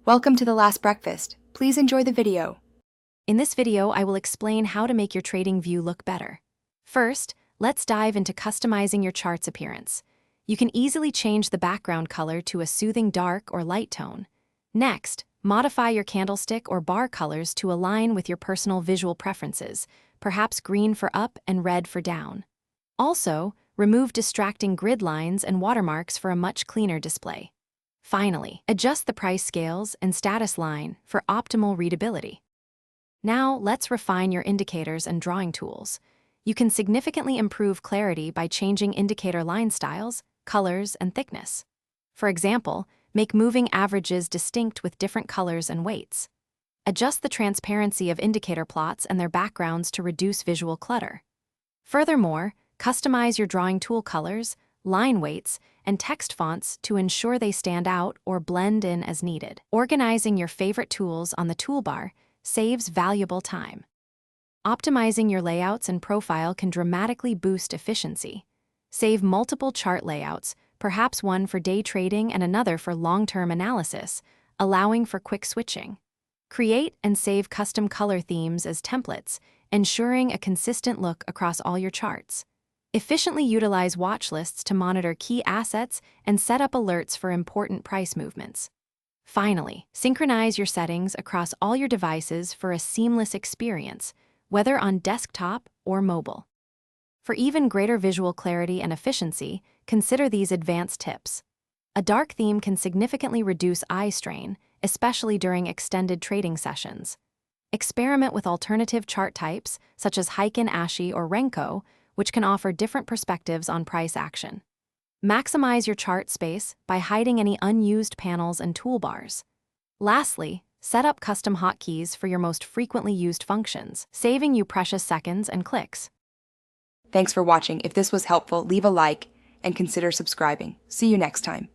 Welcome to The Last Breakfast. Please enjoy the video. In this video, I will explain how to make your TradingView look better. First, let's dive into customizing your chart's appearance. You can easily change the background color to a soothing dark or light tone. Next, modify your candlestick or bar colors to align with your personal visual preferences, perhaps green for up and red for down. Also, remove distracting grid lines and watermarks for a much cleaner display. Finally, adjust the price scales and status line for optimal readability. Now, let's refine your indicators and drawing tools. You can significantly improve clarity by changing indicator line styles, colors, and thickness. For example, make moving averages distinct with different colors and weights. Adjust the transparency of indicator plots and their backgrounds to reduce visual clutter. Furthermore, customize your drawing tool colors, line weights, and text fonts to ensure they stand out or blend in as needed. Organizing your favorite tools on the toolbar saves valuable time. Optimizing your layouts and profile can dramatically boost efficiency. Save multiple chart layouts, perhaps one for day trading and another for long-term analysis, allowing for quick switching. Create and save custom color themes as templates, ensuring a consistent look across all your charts. Efficiently utilize watch lists to monitor key assets and set up alerts for important price movements. Finally, synchronize your settings across all your devices for a seamless experience, whether on desktop or mobile. For even greater visual clarity and efficiency, consider these advanced tips. A dark theme can significantly reduce eye strain, especially during extended trading sessions. Experiment with alternative chart types, such as Heiken Ashi or Renko, which can offer different perspectives on price action. Maximize your chart space by hiding any unused panels and toolbars. Lastly, set up custom hotkeys for your most frequently used functions, saving you precious seconds and clicks. Thanks for watching. If this was helpful, leave a like and consider subscribing. See you next time.